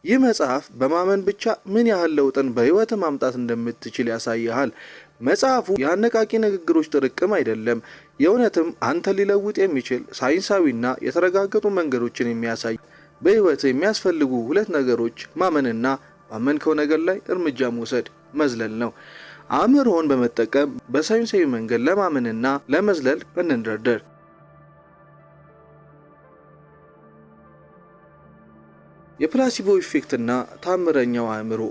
ይህ መጽሐፍ በማመን ብቻ ምን ያህል ለውጥን በህይወት ማምጣት እንደምትችል ያሳያል። መጽሐፉ የአነቃቂ ንግግሮች ጥርቅም አይደለም፣ የእውነትም አንተ ሊለውጥ የሚችል ሳይንሳዊና የተረጋገጡ መንገዶችን የሚያሳይ። በህይወት የሚያስፈልጉ ሁለት ነገሮች ማመንና ባመንከው ነገር ላይ እርምጃ መውሰድ መዝለል ነው። አእምሮን በመጠቀም በሳይንሳዊ መንገድ ለማመንና ለመዝለል እንንደርደር። የፕላሲቦ ኢፌክትና ታምረኛው አእምሮ።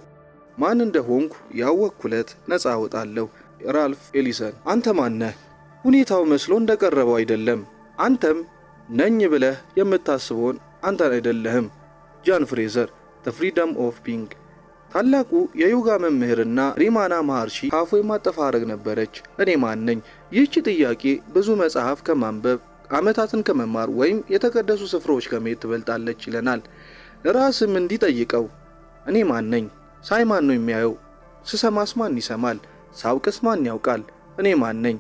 ማን እንደሆንኩ ያወቅኩለት ነፃ እወጣለሁ። ራልፍ ኤሊሰን። አንተ ማን ነህ? ሁኔታው መስሎ እንደቀረበው አይደለም። አንተም ነኝ ብለህ የምታስበውን አንተን አይደለህም። ጃን ፍሬዘር። ዘ ፍሪደም ኦፍ ቢንግ። ታላቁ የዮጋ መምህርና ሪማና ማሃርሺ ካፉ የማጠፋረግ ነበረች። እኔ ማን ነኝ? ይህች ጥያቄ ብዙ መጽሐፍ ከማንበብ ዓመታትን ከመማር ወይም የተቀደሱ ስፍራዎች ከመሄድ ትበልጣለች ይለናል። ራስም እንዲጠይቀው እኔ ማን ነኝ? ሳይ ማን ነው የሚያየው? ስሰማስ ማን ይሰማል? ሳውቅስ ማን ያውቃል? እኔ ማን ነኝ?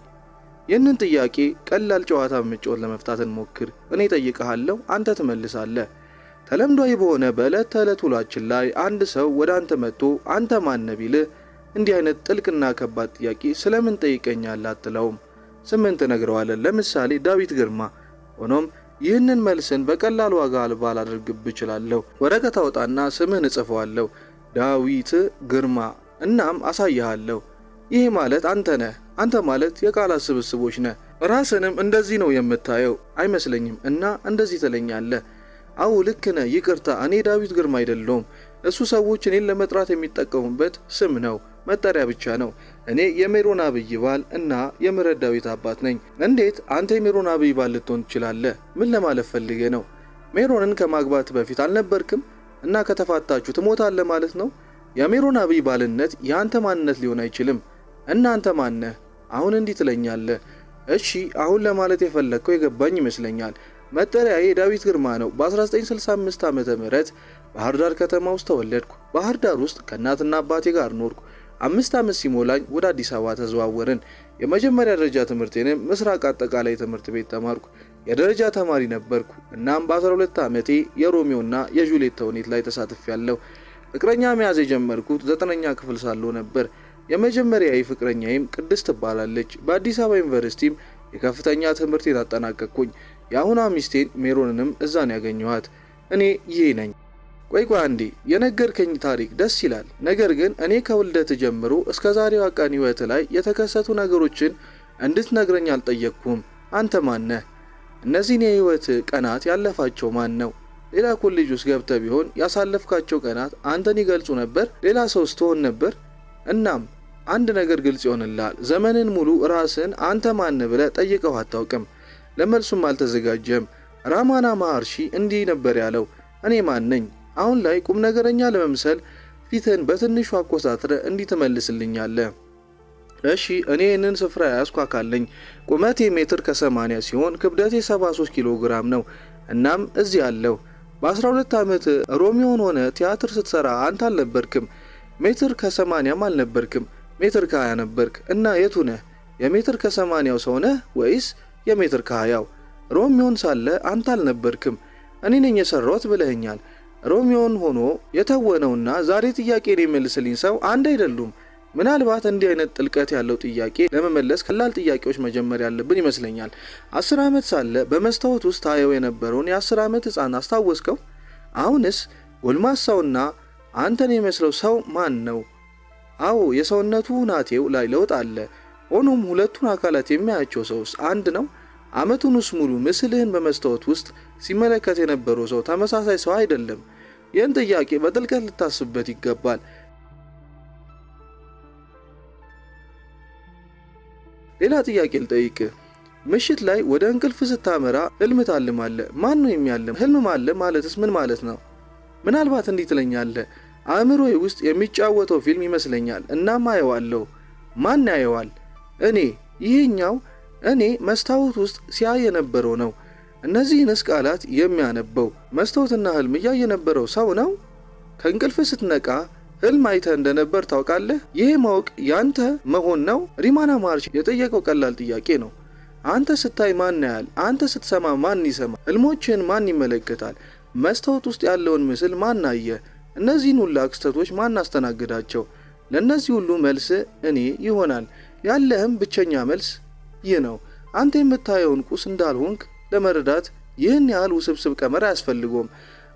ይህንን ጥያቄ ቀላል ጨዋታ በመጫወት ለመፍታት እንሞክር። እኔ ጠይቀሃለሁ፣ አንተ ትመልሳለህ። ተለምዷዊ በሆነ በዕለት ተዕለት ውሏችን ላይ አንድ ሰው ወደ አንተ መጥቶ አንተ ማን ነህ ቢልህ እንዲህ አይነት ጥልቅና ከባድ ጥያቄ ስለምን ጠይቀኛለህ አትለውም። ስምን ትነግረዋለህ። ለምሳሌ ዳዊት ግርማ። ሆኖም ይህንን መልስን በቀላል ዋጋ አልባ ላደርግብህ እችላለሁ። ወረቀት አውጣና ስምህን እጽፈዋለሁ፣ ዳዊት ግርማ፣ እናም አሳይሃለሁ። ይህ ማለት አንተ ነህ። አንተ ማለት የቃላት ስብስቦች ነህ። ራስንም እንደዚህ ነው የምታየው አይመስለኝም እና እንደዚህ ትለኛለህ። አዎ ልክ ነህ፣ ይቅርታ እኔ ዳዊት ግርማ አይደለሁም። እሱ ሰዎች እኔን ለመጥራት የሚጠቀሙበት ስም ነው፣ መጠሪያ ብቻ ነው። እኔ የሜሮን አብይ ባል እና የምህረት ዳዊት አባት ነኝ። እንዴት አንተ የሜሮን አብይ ባል ልትሆን ትችላለህ? ምን ለማለት ፈልገህ ነው? ሜሮንን ከማግባት በፊት አልነበርክም እና ከተፋታችሁ ትሞታለህ ማለት ነው? የሜሮን አብይ ባልነት የአንተ ማንነት ሊሆን አይችልም። እና አንተ ማን ነህ? አሁን እንዲህ ትለኛለህ። እሺ አሁን ለማለት የፈለግከው የገባኝ ይመስለኛል። መጠሪያዬ ዳዊት ግርማ ነው። በ1965 ዓመተ ምህረት ባህር ዳር ከተማ ውስጥ ተወለድኩ። ባህር ዳር ውስጥ ከእናትና አባቴ ጋር ኖርኩ። 5 ዓመት ሲሞላኝ ወደ አዲስ አበባ ተዘዋወርን። የመጀመሪያ ደረጃ ትምህርቴንም ምስራቅ አጠቃላይ ትምህርት ቤት ተማርኩ። የደረጃ ተማሪ ነበርኩ። እናም በ12 ዓመቴ የሮሚዮና የጁሊየት ተውኔት ላይ ተሳትፌያለሁ። ፍቅረኛ መያዝ የጀመርኩት 9ኛ ክፍል ሳለሁ ነበር። የመጀመሪያዬ ፍቅረኛዬም ቅድስት ትባላለች። በአዲስ አበባ ዩኒቨርሲቲም የከፍተኛ ትምህርቴን አጠናቀቅኩኝ። የአሁኗ ሚስቴን ሜሮንንም እዛን ያገኘኋት። እኔ ይሄ ነኝ። ቆይ አንዴ፣ የነገርከኝ ታሪክ ደስ ይላል። ነገር ግን እኔ ከውልደት ጀምሮ እስከ ዛሬዋ ቀን ህይወት ላይ የተከሰቱ ነገሮችን እንድትነግረኝ አልጠየቅኩም። አንተ ማን ነህ? እነዚህን የህይወት ቀናት ያለፋቸው ማን ነው? ሌላ ኮሌጅ ውስጥ ገብተህ ቢሆን ያሳለፍካቸው ቀናት አንተን ይገልጹ ነበር? ሌላ ሰውስ ትሆን ነበር? እናም አንድ ነገር ግልጽ ይሆንልሃል። ዘመንን ሙሉ ራስን አንተ ማን ብለህ ጠይቀው አታውቅም። ለመልሱም አልተዘጋጀም። ራማና ማሃርሺ እንዲህ ነበር ያለው፣ እኔ ማን ነኝ? አሁን ላይ ቁም ነገረኛ ለመምሰል ፊትን በትንሹ አኮሳትረ እንዲህ ትመልስልኛለህ። እሺ እኔ ይህንን ስፍራ ያዝኩ አካል ነኝ። ቁመቴ ሜትር ከ80 ሲሆን ክብደቴ 73 ኪሎ ግራም ነው። እናም እዚህ አለሁ። በ12 ዓመት ሮሚዮን ሆነ ቲያትር ስትሰራ አንተ አልነበርክም። ሜትር ከ80ም አልነበርክም። ሜትር ከ20 ነበርክ። እና የቱ ነህ? የሜትር ከ80ው ሰው ነህ ወይስ የሜትር ከ20ው? ሮሚዮን ሳለ አንተ አልነበርክም። እኔ ነኝ የሰራሁት ብለኸኛል። ሮሚዮን ሆኖ የተወነውና ዛሬ ጥያቄን የሚመልስልኝ ሰው አንድ አይደሉም። ምናልባት እንዲህ አይነት ጥልቀት ያለው ጥያቄ ለመመለስ ቀላል ጥያቄዎች መጀመር ያለብን ይመስለኛል። 10 ዓመት ሳለ በመስታወት ውስጥ ታየው የነበረውን የ10 ዓመት ሕፃን አስታወስከው? አሁንስ ጎልማሳውና አንተን የሚመስለው ሰው ማን ነው? አዎ የሰውነቱ ናቴው ላይ ለውጥ አለ። ሆኖም ሁለቱን አካላት የሚያያቸው ሰውስ አንድ ነው? ዓመቱንስ ሙሉ ምስልህን በመስታወት ውስጥ ሲመለከት የነበረው ሰው ተመሳሳይ ሰው አይደለም። ይህን ጥያቄ በጥልቀት ልታስብበት ይገባል። ሌላ ጥያቄ ልጠይቅህ። ምሽት ላይ ወደ እንቅልፍ ስታመራ ህልም ታልማለህ። ማን ነው የሚያልም? ህልም ማለም ማለትስ ምን ማለት ነው? ምናልባት እንዲህ ትለኛለህ፣ አእምሮዬ ውስጥ የሚጫወተው ፊልም ይመስለኛል። እናም አየዋለሁ። ማን ያየዋል? እኔ። ይሄኛው እኔ መስታወት ውስጥ ሲያይ የነበረው ነው። እነዚህንስ ቃላት የሚያነበው መስታወትና ህልም እያየ የነበረው ሰው ነው። ከእንቅልፍ ስትነቃ ህልም አይተህ እንደነበር ታውቃለህ? ይሄ ማወቅ ያንተ መሆን ነው? ሪማና ማሃርሺ የጠየቀው ቀላል ጥያቄ ነው። አንተ ስታይ ማን ያያል? አንተ ስትሰማ ማን ይሰማል? ህልሞችን ማን ይመለከታል? መስታወት ውስጥ ያለውን ምስል ማን አየ? እነዚህን ሁሉ ክስተቶች ማን አስተናግዳቸው? ለእነዚህ ሁሉ መልስ እኔ ይሆናል። ያለህም ብቸኛ መልስ ይህ ነው። አንተ የምታየውን ቁስ እንዳልሆንክ ለመረዳት ይህን ያህል ውስብስብ ቀመር አያስፈልገውም።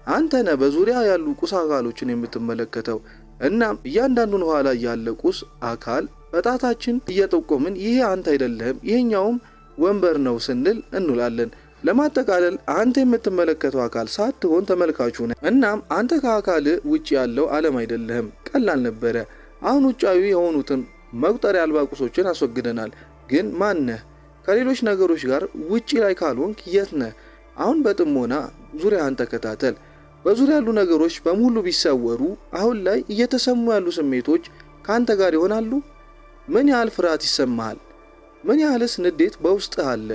አንተ ነህ በዙሪያ ያሉ ቁስ አካሎችን የምትመለከተው። እናም እያንዳንዱን ኋላ ያለ ቁስ አካል በጣታችን እየጠቆምን ይሄ አንተ አይደለህም፣ ይሄኛውም ወንበር ነው ስንል እንውላለን። ለማጠቃለል አንተ የምትመለከተው አካል ሳትሆን ተመልካቹ ነህ። እናም አንተ ከአካል ውጭ ያለው ዓለም አይደለህም። ቀላል ነበረ። አሁን ውጫዊ የሆኑትን መቁጠሪያ አልባ ቁሶችን አስወግደናል። ግን ማን ነህ? ከሌሎች ነገሮች ጋር ውጪ ላይ ካልሆንክ የት ነህ? አሁን በጥሞና ዙሪያህን ተከታተል። በዙሪያ ያሉ ነገሮች በሙሉ ቢሰወሩ አሁን ላይ እየተሰሙ ያሉ ስሜቶች ካንተ ጋር ይሆናሉ? ምን ያህል ፍርሃት ይሰማሃል? ምን ያህልስ ንዴት በውስጥህ አለ?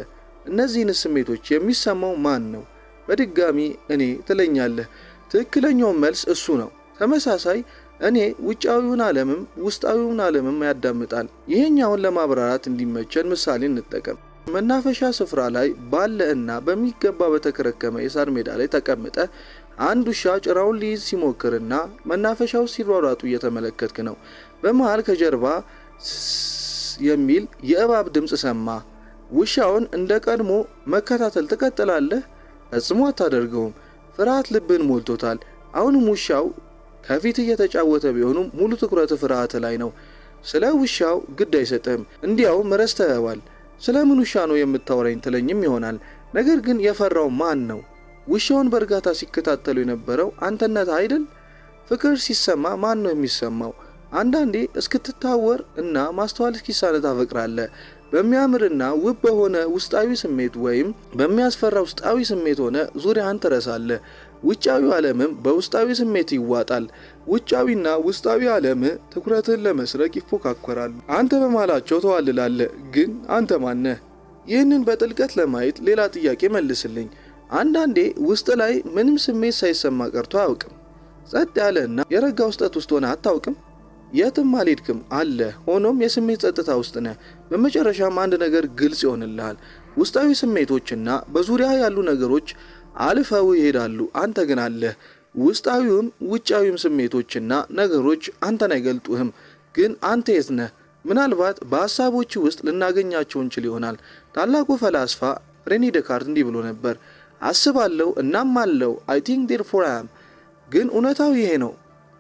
እነዚህን ስሜቶች የሚሰማው ማን ነው? በድጋሚ እኔ ትለኛለህ። ትክክለኛውን መልስ እሱ ነው። ተመሳሳይ እኔ ውጫዊውን ዓለምም ውስጣዊውን ዓለምም ያዳምጣል። ይሄኛውን ለማብራራት እንዲመቸን ምሳሌ እንጠቀም። መናፈሻ ስፍራ ላይ ባለ እና በሚገባ በተከረከመ የሳር ሜዳ ላይ ተቀምጠ አንድ ውሻ ጭራውን ሊይዝ ሲሞክርና መናፈሻው ሲሯሯጡ እየተመለከትክ ነው። በመሃል ከጀርባ የሚል የእባብ ድምፅ ሰማ። ውሻውን እንደ ቀድሞ መከታተል ትቀጥላለህ? ፈጽሞ አታደርገውም። ፍርሃት ልብን ሞልቶታል። አሁንም ውሻው ከፊት እየተጫወተ ቢሆኑም ሙሉ ትኩረት ፍርሃት ላይ ነው። ስለ ውሻው ግድ አይሰጥም። እንዲያውም ረስተኸዋል። ስለምን ውሻ ነው የምታወራኝ ትለኝም ይሆናል። ነገር ግን የፈራው ማን ነው? ውሻውን በእርጋታ ሲከታተሉ የነበረው አንተነት አይደል? ፍቅር ሲሰማ ማን ነው የሚሰማው? አንዳንዴ እስክትታወር እና ማስተዋል እስኪሳነ ታፈቅራለህ። በሚያምርና ውብ በሆነ ውስጣዊ ስሜት ወይም በሚያስፈራ ውስጣዊ ስሜት ሆነ ዙሪያን ትረሳለህ። ውጫዊው ዓለምም በውስጣዊ ስሜት ይዋጣል። ውጫዊና ውስጣዊ ዓለም ትኩረትን ለመስረቅ ይፎካከራሉ። አንተ በማላቸው ተዋልላለህ። ግን አንተ ማነህ? ይህንን በጥልቀት ለማየት ሌላ ጥያቄ መልስልኝ። አንዳንዴ ውስጥ ላይ ምንም ስሜት ሳይሰማ ቀርቶ አያውቅም። ጸጥ ያለና የረጋ ውስጠት ውስጥ ሆነ አታውቅም? የትም አልሄድክም አለ። ሆኖም የስሜት ጸጥታ ውስጥ ነህ። በመጨረሻም አንድ ነገር ግልጽ ይሆንልሃል። ውስጣዊ ስሜቶችና በዙሪያ ያሉ ነገሮች አልፈው ይሄዳሉ። አንተ ግን አለህ። ውስጣዊውም ውጫዊም ስሜቶችና ነገሮች አንተን አይገልጡህም። ግን አንተ የት ነህ? ምናልባት በሐሳቦች ውስጥ ልናገኛቸው እንችል ይሆናል። ታላቁ ፈላስፋ ሬኔ ዴካርት እንዲህ ብሎ ነበር፣ አስባለሁ እናም አለው I think therefore I am። ግን እውነታው ይሄ ነው።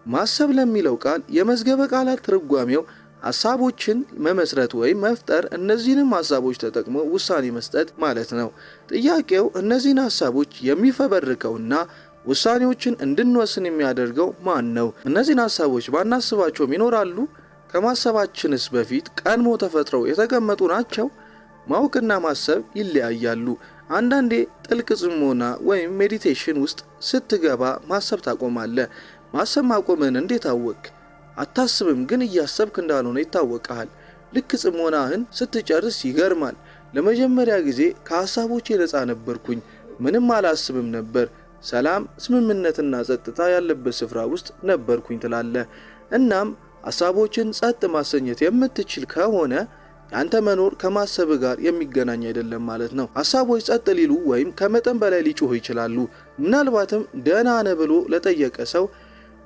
ማሰብ ለሚለው ቃል የመዝገበ ቃላት ትርጓሜው ሐሳቦችን መመስረት ወይም መፍጠር፣ እነዚህንም ሐሳቦች ተጠቅሞ ውሳኔ መስጠት ማለት ነው። ጥያቄው እነዚህን ሐሳቦች የሚፈበርከውና ውሳኔዎችን እንድንወስን የሚያደርገው ማን ነው? እነዚህን ሐሳቦች ባናስባቸውም ይኖራሉ? ከማሰባችንስ በፊት ቀድሞ ተፈጥረው የተቀመጡ ናቸው? ማወቅና ማሰብ ይለያያሉ። አንዳንዴ ጥልቅ ጽሞና ወይም ሜዲቴሽን ውስጥ ስትገባ ማሰብ ታቆማለህ። ማሰብ ማቆምን እንዴት አወቅ? አታስብም፣ ግን እያሰብክ እንዳልሆነ ይታወቃል። ልክ ጽሞናህን ስትጨርስ ይገርማል። ለመጀመሪያ ጊዜ ከሐሳቦቼ ነፃ ነበርኩኝ፣ ምንም አላስብም ነበር፣ ሰላም፣ ስምምነትና ጸጥታ ያለበት ስፍራ ውስጥ ነበርኩኝ ትላለህ። እናም ሐሳቦችን ጸጥ ማሰኘት የምትችል ከሆነ ያንተ መኖር ከማሰብ ጋር የሚገናኝ አይደለም ማለት ነው። ሐሳቦች ጸጥ ሊሉ ወይም ከመጠን በላይ ሊጮሁ ይችላሉ። ምናልባትም ደህና ነህ ብሎ ለጠየቀ ሰው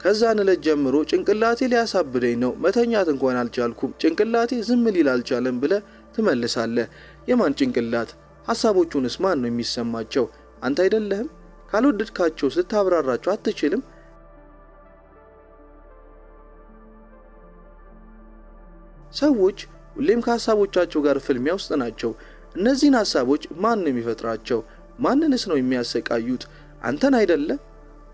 ከዛን ዕለት ጀምሮ ጭንቅላቴ ሊያሳብደኝ ነው፣ መተኛት እንኳን አልቻልኩም፣ ጭንቅላቴ ዝም ሊል አልቻለም ብለህ ትመልሳለህ። የማን ጭንቅላት? ሐሳቦቹንስ ማን ነው የሚሰማቸው? አንተ አይደለህም? ካልወደድካቸው ስታብራራቸው አትችልም? ሰዎች ሁሌም ከሐሳቦቻቸው ጋር ፍልሚያ ውስጥ ናቸው። እነዚህን ሐሳቦች ማን ነው የሚፈጥራቸው? ማንንስ ነው የሚያሰቃዩት? አንተን አይደለ?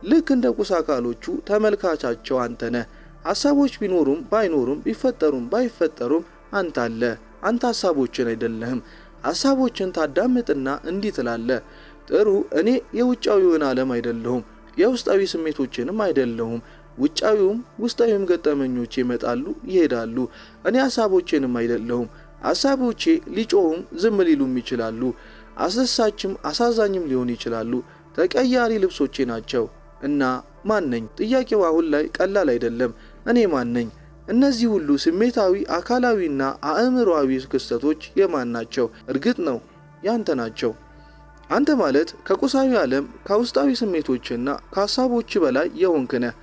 ልክ እንደ ቁስ አካሎቹ ተመልካቻቸው አንተ ነህ። ሐሳቦች ቢኖሩም ባይኖሩም ቢፈጠሩም ባይፈጠሩም አንተ አለ። አንተ ሐሳቦችን አይደለህም። ሐሳቦችን ታዳምጥና እንዲህ ትላለህ፣ ጥሩ፣ እኔ የውጫዊውን ዓለም አይደለሁም፣ የውስጣዊ ስሜቶችንም አይደለሁም። ውጫዊውም ውስጣዊም ገጠመኞቼ ይመጣሉ ይሄዳሉ። እኔ ሐሳቦቼንም አይደለሁም። ሐሳቦቼ ሊጮሁም ዝም ሊሉም ይችላሉ። አስደሳችም አሳዛኝም ሊሆን ይችላሉ። ተቀያሪ ልብሶቼ ናቸው። እና ማን ነኝ? ጥያቄው አሁን ላይ ቀላል አይደለም። እኔ ማን ነኝ? እነዚህ ሁሉ ስሜታዊ፣ አካላዊና አእምሮአዊ ክስተቶች የማን ናቸው? እርግጥ ነው ያንተ ናቸው። አንተ ማለት ከቁሳዊ ዓለም ከውስጣዊ ስሜቶችና ከሐሳቦች በላይ የሆንክ ነህ።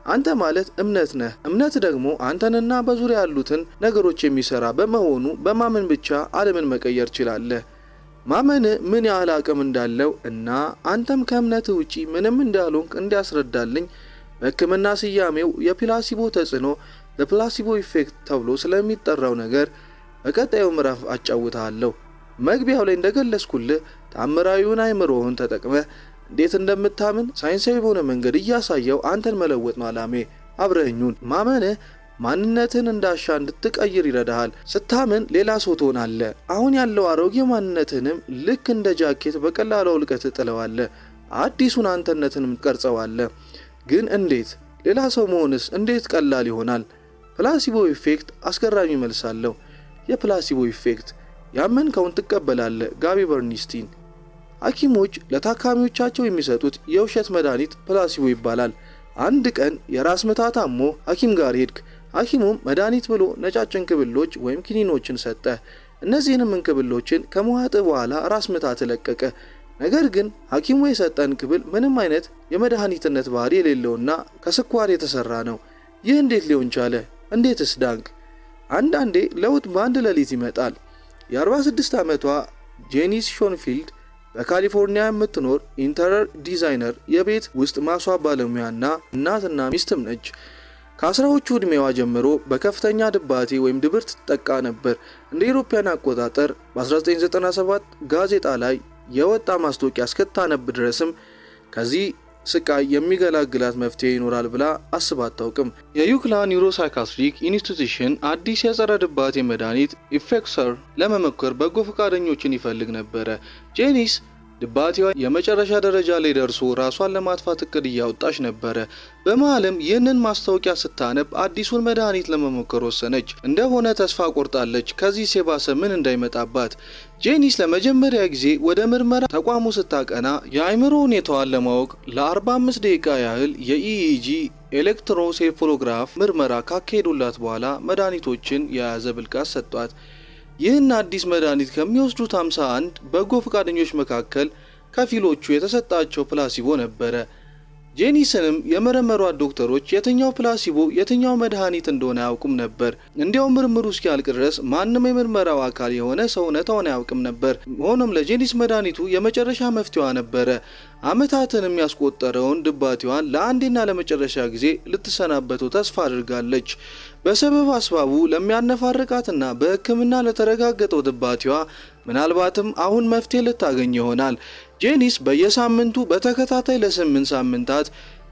አንተ ማለት እምነት ነህ። እምነት ደግሞ አንተንና በዙሪያ ያሉትን ነገሮች የሚሰራ በመሆኑ በማመን ብቻ ዓለምን መቀየር ትችላለህ። ማመን ምን ያህል አቅም እንዳለው እና አንተም ከእምነት ውጪ ምንም እንዳልሆንክ እንዲያስረዳልኝ በሕክምና ስያሜው የፕላሲቦ ተጽዕኖ ፕላሲቦ ኢፌክት ተብሎ ስለሚጠራው ነገር በቀጣዩ ምዕራፍ አጫውታለሁ። መግቢያው ላይ እንደገለጽኩልህ ታምራዊውን አእምሮህን ተጠቅመህ እንዴት እንደምታምን ሳይንሳዊ በሆነ መንገድ እያሳየው አንተን መለወጥ ነው ዓላሜ። አብረኙን። ማመንህ ማንነትን እንዳሻ እንድትቀይር ይረዳሃል። ስታምን ሌላ ሰው ትሆናለህ። አሁን ያለው አሮጌ ማንነትንም ልክ እንደ ጃኬት በቀላሉ አውልቀህ ትጥለዋለህ። አዲሱን አንተነትንም ትቀርጸዋለህ። ግን እንዴት? ሌላ ሰው መሆንስ እንዴት ቀላል ይሆናል? ፕላሲቦ ኢፌክት አስገራሚ መልስ አለው። የፕላሲቦ ኢፌክት ያመንከውን ትቀበላለህ። ጋቢ በርኒስቲን። ሐኪሞች ለታካሚዎቻቸው የሚሰጡት የውሸት መድኃኒት ፕላሲቦ ይባላል። አንድ ቀን የራስ ምታት አሞ ሐኪም ጋር ሄድክ። ሐኪሙም መድኃኒት ብሎ ነጫጭ እንክብሎች ወይም ኪኒኖችን ሰጠ። እነዚህንም እንክብሎችን ከመዋጥ በኋላ ራስ ምታት ለቀቀ። ነገር ግን ሐኪሙ የሰጠን እንክብል ምንም አይነት የመድኃኒትነት ባህሪ የሌለውና ከስኳር የተሰራ ነው። ይህ እንዴት ሊሆን ቻለ? እንዴትስ ዳንክ? አንዳንዴ ለውጥ በአንድ ሌሊት ይመጣል። የ46 ዓመቷ ጄኒስ ሾንፊልድ በካሊፎርኒያ የምትኖር ኢንተሪየር ዲዛይነር፣ የቤት ውስጥ ማስዋብ ባለሙያና እናትና ሚስትም ነች። ከ10ዎቹ ዕድሜዋ ጀምሮ በከፍተኛ ድባቴ ወይም ድብርት ትጠቃ ነበር። እንደ አውሮፓውያን አቆጣጠር በ1997 ጋዜጣ ላይ የወጣ ማስታወቂያ እስክታነብ ድረስም ከዚህ ስቃይ የሚገላግላት መፍትሄ ይኖራል ብላ አስባ አታውቅም። የዩክላ ኒውሮሳይካትሪክ ኢንስቲትዩሽን አዲስ የጸረ ድባቴ መድኃኒት ኢፌክሰር ለመሞከር በጎ ፈቃደኞችን ይፈልግ ነበረ። ጄኒስ ድባቴዋ የመጨረሻ ደረጃ ላይ ደርሶ ራሷን ለማጥፋት እቅድ እያወጣች ነበረ። በመሃልም ይህንን ማስታወቂያ ስታነብ አዲሱን መድኃኒት ለመሞከር ወሰነች። እንደሆነ ተስፋ ቆርጣለች፣ ከዚህ የባሰ ምን እንዳይመጣባት። ጄኒስ ለመጀመሪያ ጊዜ ወደ ምርመራ ተቋሙ ስታቀና የአእምሮ ሁኔታዋን ለማወቅ ለ45 ደቂቃ ያህል የኢኢጂ ኤሌክትሮሴፎሎግራፍ ምርመራ ካካሄዱላት በኋላ መድኃኒቶችን የያዘ ብልቃት ሰጧት። ይህን አዲስ መድኃኒት ከሚወስዱት 51 በጎ ፈቃደኞች መካከል ከፊሎቹ የተሰጣቸው ፕላሲቦ ነበረ። ጄኒስንም የመረመሯት ዶክተሮች የትኛው ፕላሲቦ የትኛው መድኃኒት እንደሆነ አያውቁም ነበር። እንዲያው ምርምሩ እስኪያልቅ ድረስ ማንም የምርመራው አካል የሆነ ሰው እውነታውን አያውቅም ነበር። ሆኖም ለጄኒስ መድኃኒቱ የመጨረሻ መፍትሄዋ ነበረ። ዓመታትን ያስቆጠረውን ድባቴዋን ለአንዴና ለመጨረሻ ጊዜ ልትሰናበተው ተስፋ አድርጋለች። በሰበብ አስባቡ ለሚያነፋርቃትና በሕክምና ለተረጋገጠው ድባቴዋ ምናልባትም አሁን መፍትሄ ልታገኝ ይሆናል። ጄኒስ በየሳምንቱ በተከታታይ ለ8 ሳምንታት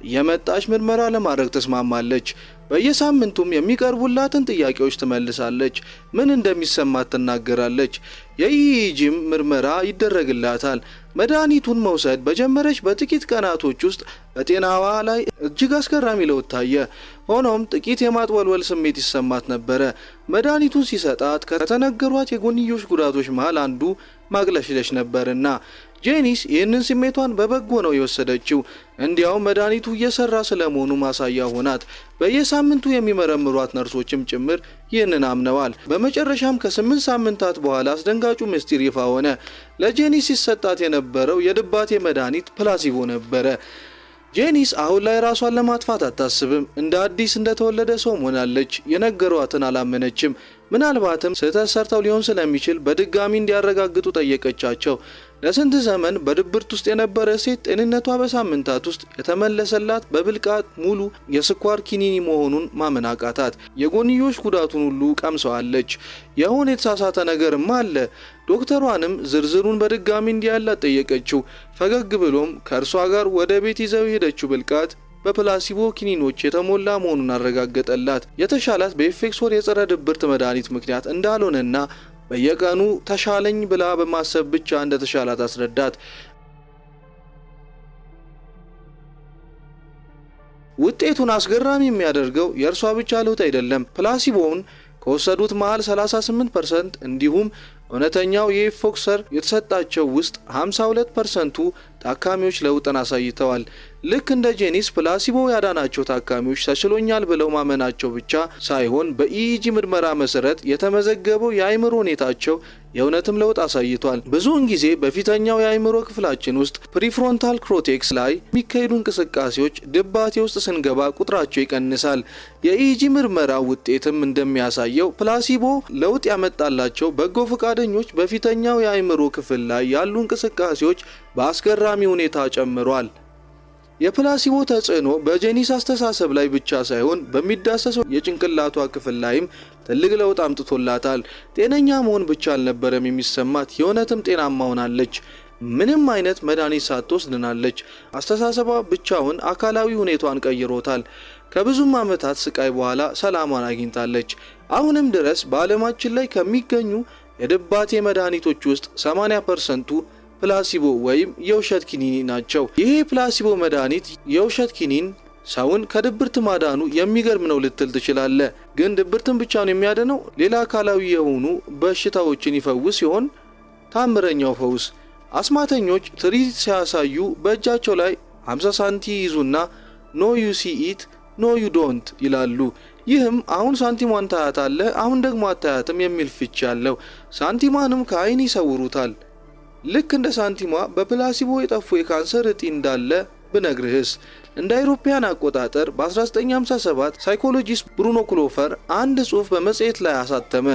የመጣች ምርመራ ለማድረግ ተስማማለች። በየሳምንቱም የሚቀርቡላትን ጥያቄዎች ትመልሳለች። ምን እንደሚሰማት ትናገራለች። የኢኢጂም ምርመራ ይደረግላታል። መድኃኒቱን መውሰድ በጀመረች በጥቂት ቀናቶች ውስጥ በጤናዋ ላይ እጅግ አስገራሚ ለውጥ ታየ። ሆኖም ጥቂት የማጥወልወል ስሜት ይሰማት ነበረ። መድኃኒቱን ሲሰጣት ከተነገሯት የጎንዮሽ ጉዳቶች መሃል አንዱ ማቅለሽለሽ ነበርና ጄኒስ ይህንን ስሜቷን በበጎ ነው የወሰደችው። እንዲያውም መድኃኒቱ እየሰራ ስለመሆኑ ማሳያ ሆናት። በየሳምንቱ የሚመረምሯት ነርሶችም ጭምር ይህንን አምነዋል። በመጨረሻም ከ8 ሳምንታት በኋላ አስደንጋጩ ምስጢር ይፋ ሆነ። ለጄኒስ ሲሰጣት የነበረው የድባቴ መድኃኒት ፕላሲቦ ነበረ። ጄኒስ አሁን ላይ ራሷን ለማጥፋት አታስብም። እንደ አዲስ እንደተወለደ ሰው ሆናለች። የነገሯትን አላመነችም። ምናልባትም ስህተት ሰርተው ሊሆን ስለሚችል በድጋሚ እንዲያረጋግጡ ጠየቀቻቸው። ለስንት ዘመን በድብርት ውስጥ የነበረ ሴት ጤንነቷ በሳምንታት ውስጥ የተመለሰላት በብልቃጥ ሙሉ የስኳር ኪኒኒ መሆኑን ማመን አቃታት። የጎንዮሽ ጉዳቱን ሁሉ ቀምሰዋለች። የሆነ የተሳሳተ ነገርም አለ። ዶክተሯንም ዝርዝሩን በድጋሚ እንዲያላት ጠየቀችው። ፈገግ ብሎም ከእርሷ ጋር ወደ ቤት ይዘው የሄደችው ብልቃጥ በፕላሲቦ ኪኒኖች የተሞላ መሆኑን አረጋገጠላት። የተሻላት በኢፌክሶር የጸረ ድብርት መድኃኒት ምክንያት እንዳልሆነና በየቀኑ ተሻለኝ ብላ በማሰብ ብቻ እንደተሻላት አስረዳት። ውጤቱን አስገራሚ የሚያደርገው የእርሷ ብቻ ለውጥ አይደለም። ፕላሲቦውን ከወሰዱት መሃል 38% እንዲሁም እውነተኛው የኢፌክሰር የተሰጣቸው ውስጥ 52%ቱ ታካሚዎች ለውጥን አሳይተዋል። ልክ እንደ ጄኒስ ፕላሲቦ ያዳናቸው ታካሚዎች ተችሎኛል ብለው ማመናቸው ብቻ ሳይሆን በኢኢጂ ምርመራ መሰረት የተመዘገበው የአእምሮ ሁኔታቸው የእውነትም ለውጥ አሳይቷል። ብዙውን ጊዜ በፊተኛው የአእምሮ ክፍላችን ውስጥ ፕሪፍሮንታል ኮርቴክስ ላይ የሚካሄዱ እንቅስቃሴዎች ድባቴ ውስጥ ስንገባ ቁጥራቸው ይቀንሳል። የኢጂ ምርመራ ውጤትም እንደሚያሳየው ፕላሲቦ ለውጥ ያመጣላቸው በጎ ፈቃደኞች በፊተኛው የአእምሮ ክፍል ላይ ያሉ እንቅስቃሴዎች በአስገራሚ ሁኔታ ጨምሯል። የፕላሲቦ ተጽዕኖ በጄኒስ አስተሳሰብ ላይ ብቻ ሳይሆን በሚዳሰሰው የጭንቅላቷ ክፍል ላይም ትልቅ ለውጥ አምጥቶላታል። ጤነኛ መሆን ብቻ አልነበረም የሚሰማት፣ የእውነትም ጤናማ ሆናለች። ምንም አይነት መድኃኒት ሳትወስድ ድናለች። አስተሳሰቧ ብቻውን አካላዊ ሁኔታዋን ቀይሮታል። ከብዙም ዓመታት ስቃይ በኋላ ሰላሟን አግኝታለች። አሁንም ድረስ በዓለማችን ላይ ከሚገኙ የድባቴ መድኃኒቶች ውስጥ 80%ቱ ፕላሲቦ ወይም የውሸት ኪኒኒ ናቸው። ይሄ ፕላሲቦ መድኃኒት የውሸት ኪኒን ሰውን ከድብርት ማዳኑ የሚገርም ነው ልትል ትችላለ። ግን ድብርትን ብቻ ነው የሚያድነው? ሌላ አካላዊ የሆኑ በሽታዎችን ይፈውስ ሲሆን ታምረኛው ፈውስ አስማተኞች ትርኢት ሲያሳዩ በእጃቸው ላይ 50 ሳንቲ ይዙና ኖ ዩ ሲ ኢት ኖ ዩ ዶንት ይላሉ። ይህም አሁን ሳንቲሟን ታያታለህ፣ አሁን ደግሞ አታያትም የሚል ፍቺ ያለው። ሳንቲሟንም ከአይን ይሰውሩታል። ልክ እንደ ሳንቲሟ በፕላሲቦ የጠፉ የካንሰር እጢ እንዳለ ብነግርህስ? እንደ አውሮፓውያን አቆጣጠር በ1957 ሳይኮሎጂስት ብሩኖ ክሎፈር አንድ ጽሑፍ በመጽሔት ላይ አሳተመ።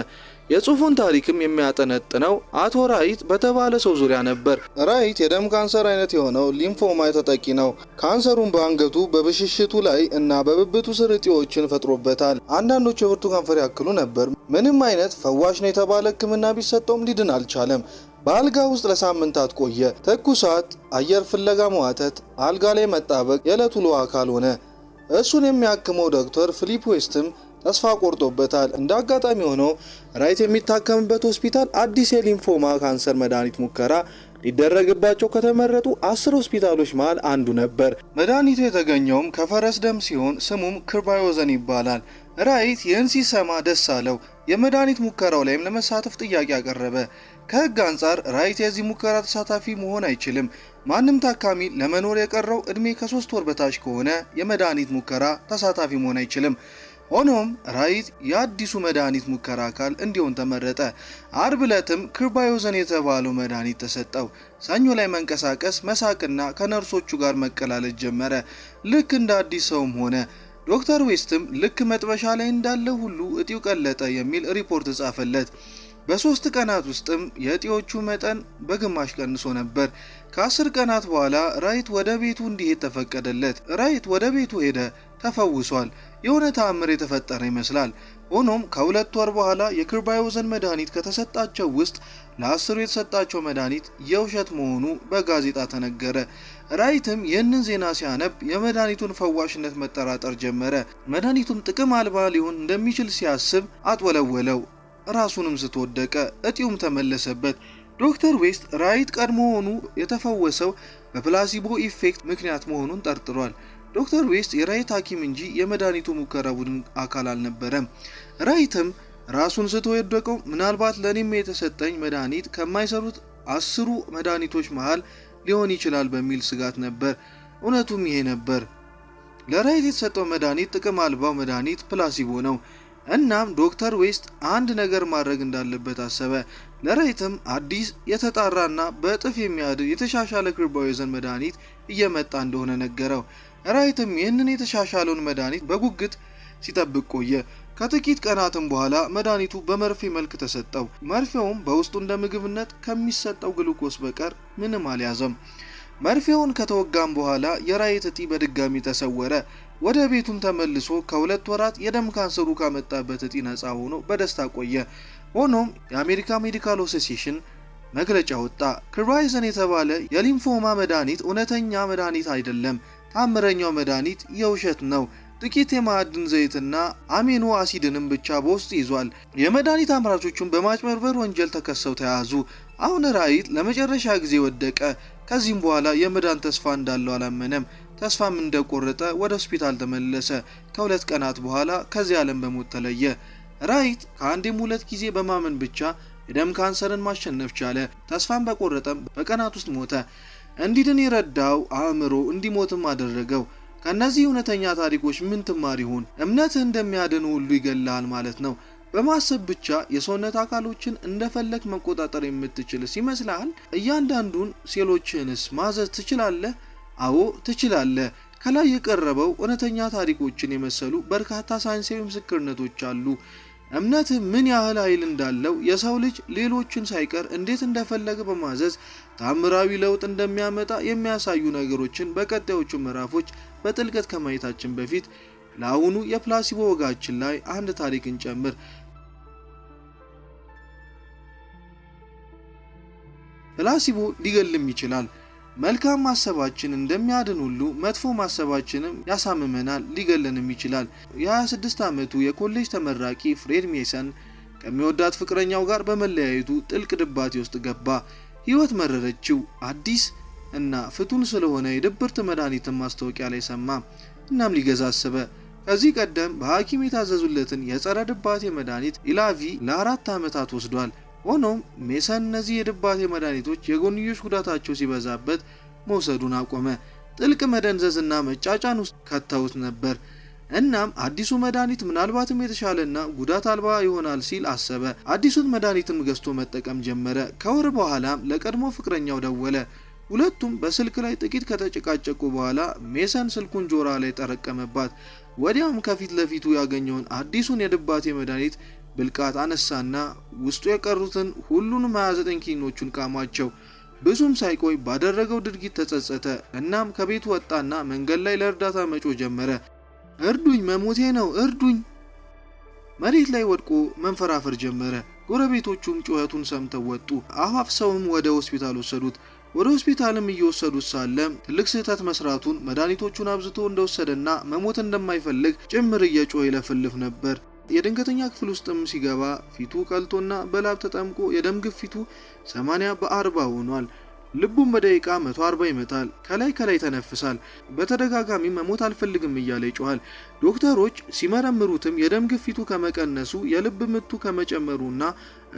የጽሑፉን ታሪክም የሚያጠነጥነው አቶ ራይት በተባለ ሰው ዙሪያ ነበር። ራይት የደም ካንሰር አይነት የሆነው ሊምፎማ ተጠቂ ነው። ካንሰሩን በአንገቱ በብሽሽቱ ላይ እና በብብቱ ስር እጢዎችን ፈጥሮበታል። አንዳንዶቹ የብርቱካን ፍሬ ያክሉ ነበር። ምንም አይነት ፈዋሽ ነው የተባለ ሕክምና ቢሰጠውም ሊድን አልቻለም። በአልጋ ውስጥ ለሳምንታት ቆየ። ትኩሳት፣ አየር ፍለጋ መዋተት፣ አልጋ ላይ መጣበቅ የዕለት ውሎ አካል ሆነ። እሱን የሚያክመው ዶክተር ፊሊፕ ዌስትም ተስፋ ቆርጦበታል። እንደ አጋጣሚ ሆነው ራይት የሚታከምበት ሆስፒታል አዲስ የሊምፎማ ካንሰር መድኃኒት ሙከራ ሊደረግባቸው ከተመረጡ 10 ሆስፒታሎች መሃል አንዱ ነበር። መድኃኒቱ የተገኘውም ከፈረስ ደም ሲሆን ስሙም ክርባዮዘን ይባላል። ራይት ይህን ሲሰማ ደስ አለው። የመድኃኒት ሙከራው ላይም ለመሳተፍ ጥያቄ አቀረበ። ከህግ አንጻር ራይት የዚህ ሙከራ ተሳታፊ መሆን አይችልም። ማንም ታካሚ ለመኖር የቀረው እድሜ ከ3 ወር በታች ከሆነ የመድኃኒት ሙከራ ተሳታፊ መሆን አይችልም። ሆኖም ራይት የአዲሱ መድኃኒት ሙከራ አካል እንዲሆን ተመረጠ። አርብ ዕለትም ክርባዮዘን የተባለው መድኃኒት ተሰጠው። ሰኞ ላይ መንቀሳቀስ፣ መሳቅና ከነርሶቹ ጋር መቀላለድ ጀመረ። ልክ እንደ አዲስ ሰውም ሆነ። ዶክተር ዌስትም ልክ መጥበሻ ላይ እንዳለ ሁሉ እጢው ቀለጠ የሚል ሪፖርት ጻፈለት። በ3 ቀናት ውስጥም የእጢዎቹ መጠን በግማሽ ቀንሶ ነበር። ከ10 ቀናት በኋላ ራይት ወደ ቤቱ እንዲሄድ ተፈቀደለት። ራይት ወደ ቤቱ ሄደ፣ ተፈውሷል። የሆነ ተአምር የተፈጠረ ይመስላል። ሆኖም ከ2 ወር በኋላ የክርባዮዘን መድኃኒት ከተሰጣቸው ውስጥ ለ10 የተሰጣቸው መድኃኒት የውሸት መሆኑ በጋዜጣ ተነገረ። ራይትም ይህንን ዜና ሲያነብ የመድኃኒቱን ፈዋሽነት መጠራጠር ጀመረ። መድኃኒቱም ጥቅም አልባ ሊሆን እንደሚችል ሲያስብ አጥወለወለው። ራሱንም ስትወደቀ እጢውም ተመለሰበት። ዶክተር ዌስት ራይት ቀድሞውኑ የተፈወሰው በፕላሲቦ ኢፌክት ምክንያት መሆኑን ጠርጥሯል። ዶክተር ዌስት የራይት ሐኪም እንጂ የመድኃኒቱ ሙከራ ቡድን አካል አልነበረም። ራይትም ራሱን ስቶ የወደቀው ምናልባት ለኔም የተሰጠኝ መድኃኒት ከማይሰሩት 10 መድኃኒቶች መሃል ሊሆን ይችላል በሚል ስጋት ነበር። እውነቱም ይሄ ነበር። ለራይት የተሰጠው መድኃኒት ጥቅም አልባው መድኃኒት ፕላሲቦ ነው። እናም ዶክተር ዌስት አንድ ነገር ማድረግ እንዳለበት አሰበ። ለራይትም አዲስ የተጣራና በእጥፍ የሚያድር የተሻሻለ ክርባዮዘን መድኃኒት እየመጣ እንደሆነ ነገረው። ራይትም ይህንን የተሻሻለውን መድኃኒት በጉጉት ሲጠብቅ ቆየ። ከጥቂት ቀናትም በኋላ መድኃኒቱ በመርፌ መልክ ተሰጠው። መርፌውም በውስጡ እንደ ምግብነት ከሚሰጠው ግሉኮስ በቀር ምንም አልያዘም። መርፌውን ከተወጋም በኋላ የራይት እጢ በድጋሚ ተሰወረ። ወደ ቤቱም ተመልሶ ከ2 ወራት የደም ካንሰሩ ካመጣበት እጢ ነፃ ሆኖ በደስታ ቆየ። ሆኖም የአሜሪካ ሜዲካል አሶሲዬሽን መግለጫ ወጣ። ክርባዮዘን የተባለ የሊምፎማ መድኃኒት እውነተኛ መድኃኒት አይደለም፣ ታምረኛው መድኃኒት የውሸት ነው። ጥቂት የማዕድን ዘይትና አሚኖ አሲድንም ብቻ በውስጡ ይዟል። የመድኃኒት አምራቾቹን በማጭበርበር ወንጀል ተከሰው ተያዙ። አሁን ራይት ለመጨረሻ ጊዜ ወደቀ። ከዚህም በኋላ የመዳን ተስፋ እንዳለው አላመነም። ተስፋም እንደቆረጠ ወደ ሆስፒታል ተመለሰ። ከ2 ቀናት በኋላ ከዚህ ዓለም በሞት ተለየ። ራይት ከአንዴም 2 ጊዜ በማመን ብቻ የደም ካንሰርን ማሸነፍ ቻለ። ተስፋም በቆረጠም በቀናት ውስጥ ሞተ። እንዲድን የረዳው አእምሮ እንዲሞትም አደረገው። ከነዚህ እውነተኛ ታሪኮች ምን ትማር ይሆን? እምነትህ እንደሚያድን ሁሉ ይገላል ማለት ነው። በማሰብ ብቻ የሰውነት አካሎችን እንደፈለክ መቆጣጠር የምትችል ይመስልሃል? እያንዳንዱን ሴሎችህንስ ማዘዝ ትችላለህ? አዎ ትችላለህ። ከላይ የቀረበው እውነተኛ ታሪኮችን የመሰሉ በርካታ ሳይንሳዊ ምስክርነቶች አሉ። እምነት ምን ያህል ኃይል እንዳለው፣ የሰው ልጅ ሌሎችን ሳይቀር እንዴት እንደፈለገ በማዘዝ ታምራዊ ለውጥ እንደሚያመጣ የሚያሳዩ ነገሮችን በቀጣዮቹ ምዕራፎች በጥልቀት ከማየታችን በፊት ለአሁኑ የፕላሲቦ ወጋችን ላይ አንድ ታሪክ እንጨምር። ፕላሲቦ ሊገልም ይችላል። መልካም ማሰባችን እንደሚያድን ሁሉ መጥፎ ማሰባችንም ያሳምመናል፣ ሊገለንም ይችላል። የ26 ዓመቱ የኮሌጅ ተመራቂ ፍሬድ ሜሰን ከሚወዳት ፍቅረኛው ጋር በመለያየቱ ጥልቅ ድባቴ ውስጥ ገባ። ሕይወት መረረችው። አዲስ እና ፍቱን ስለሆነ የድብርት መድኃኒትን ማስታወቂያ ላይ ሰማ። እናም ሊገዛ አሰበ። ከዚህ ቀደም በሐኪም የታዘዙለትን የጸረ ድባቴ መድኃኒት ኢላቪ ለ4 ዓመታት ወስዷል። ሆኖም ሜሰን እነዚህ የድባቴ መድኃኒቶች የጎንዮሽ ጉዳታቸው ሲበዛበት መውሰዱን አቆመ። ጥልቅ መደንዘዝና መጫጫን ውስጥ ከተውት ነበር። እናም አዲሱ መድኃኒት ምናልባትም የተሻለና ጉዳት አልባ ይሆናል ሲል አሰበ። አዲሱን መድኃኒትም ገዝቶ መጠቀም ጀመረ። ከወር በኋላም ለቀድሞ ፍቅረኛው ደወለ። ሁለቱም በስልክ ላይ ጥቂት ከተጨቃጨቁ በኋላ ሜሰን ስልኩን ጆሮ ላይ ጠረቀመባት። ወዲያውም ከፊት ለፊቱ ያገኘውን አዲሱን የድባቴ መድኃኒት ብልቃጥ አነሳና ውስጡ የቀሩትን ሁሉንም 29 ኪኒኖቹን ቃማቸው። ብዙም ሳይቆይ ባደረገው ድርጊት ተጸጸተ። እናም ከቤቱ ወጣና መንገድ ላይ ለእርዳታ መጮህ ጀመረ። እርዱኝ፣ መሞቴ ነው፣ እርዱኝ! መሬት ላይ ወድቆ መንፈራፈር ጀመረ። ጎረቤቶቹም ጩኸቱን ሰምተው ወጡ። አፋፍሰውም ወደ ሆስፒታል ወሰዱት። ወደ ሆስፒታልም እየወሰዱት ሳለ ትልቅ ስህተት መስራቱን፣ መድኃኒቶቹን አብዝቶ እንደወሰደና መሞት እንደማይፈልግ ጭምር እየጮኸ ይለፍልፍ ነበር። የድንገተኛ ክፍል ውስጥም ሲገባ ፊቱ ቀልቶና በላብ ተጠምቆ የደም ግፊቱ 80/40 ሆኗል። ልቡም በደቂቃ 140 ይመታል። ከላይ ተነፍሳል። በተደጋጋሚ መሞት አልፈልግም እያለ ይጮሃል። ዶክተሮች ሲመረምሩትም የደም ግፊቱ ከመቀነሱ፣ የልብ ምቱ ከመጨመሩና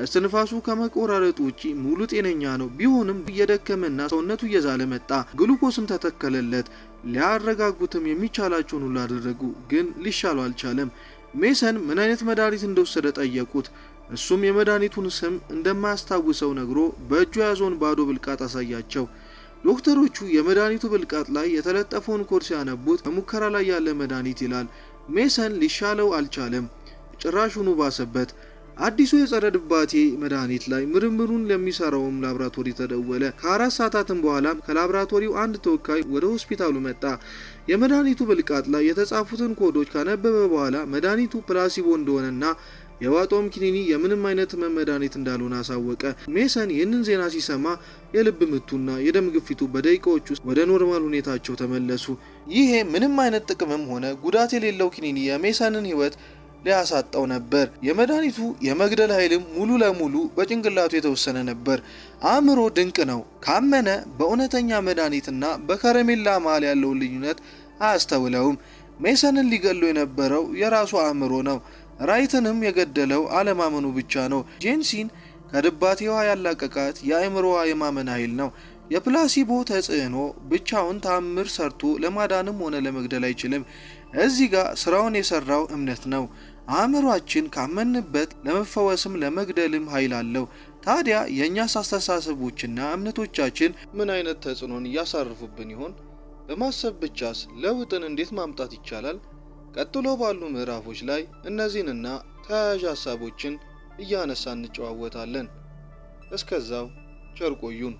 እስትንፋሱ ከመቆራረጡ ውጪ ሙሉ ጤነኛ ነው። ቢሆንም እየደከመና ሰውነቱ እየዛለ መጣ። ግሉኮስም ተተከለለት። ሊያረጋጉትም የሚቻላቸውን ሁሉ አደረጉ፣ ግን ሊሻለው አልቻለም። ሜሰን ምን አይነት መድኃኒት እንደወሰደ ጠየቁት። እሱም የመድኃኒቱን ስም እንደማያስታውሰው ነግሮ በእጁ የያዘውን ባዶ ብልቃጥ አሳያቸው። ዶክተሮቹ የመድኃኒቱ ብልቃጥ ላይ የተለጠፈውን ኮድ ሲያነቡት በሙከራ ላይ ያለ መድኃኒት ይላል። ሜሰን ሊሻለው አልቻለም፣ ጭራሹኑ ባሰበት። አዲሱ የጸረ ድባቴ መድኃኒት ላይ ምርምሩን ለሚሰራውም ላብራቶሪ ተደወለ። ከ4 ሰዓታትም በኋላም ከላብራቶሪው አንድ ተወካይ ወደ ሆስፒታሉ መጣ። የመድኃኒቱ ብልቃጥ ላይ የተጻፉትን ኮዶች ካነበበ በኋላ መድኃኒቱ ፕላሲቦ እንደሆነና የዋጠውም ኪኒኒ የምንም አይነት መድኃኒት እንዳልሆነ አሳወቀ። ሜሰን ይህንን ዜና ሲሰማ የልብ ምቱና የደም ግፊቱ በደቂቃዎች ውስጥ ወደ ኖርማል ሁኔታቸው ተመለሱ። ይሄ ምንም አይነት ጥቅምም ሆነ ጉዳት የሌለው ኪኒኒ የሜሰንን ሕይወት ሊያሳጣው ነበር። የመድኃኒቱ የመግደል ኃይልም ሙሉ ለሙሉ በጭንቅላቱ የተወሰነ ነበር። አእምሮ ድንቅ ነው። ካመነ በእውነተኛ መድኃኒትና በከረሜላ መሃል ያለውን ልዩነት አያስተውለውም። ሜሰንን ሊገሉ የነበረው የራሱ አእምሮ ነው። ራይትንም የገደለው አለማመኑ ብቻ ነው። ጄንሲን ከድባቴዋ ያላቀቃት የአእምሮዋ የማመን ኃይል ነው። የፕላሲቦ ተጽዕኖ ብቻውን ታምር ሰርቶ ለማዳንም ሆነ ለመግደል አይችልም። እዚህ ጋር ስራውን የሰራው እምነት ነው። አእምሯችን ካመንበት ለመፈወስም ለመግደልም ኃይል አለው። ታዲያ የእኛስ አስተሳሰቦችና እምነቶቻችን ምን አይነት ተጽዕኖን እያሳርፉብን ይሆን? በማሰብ ብቻስ ለውጥን እንዴት ማምጣት ይቻላል? ቀጥሎ ባሉ ምዕራፎች ላይ እነዚህንና ተያያዥ ሀሳቦችን እያነሳ እንጨዋወታለን። እስከዛው ቸር ቆዩን።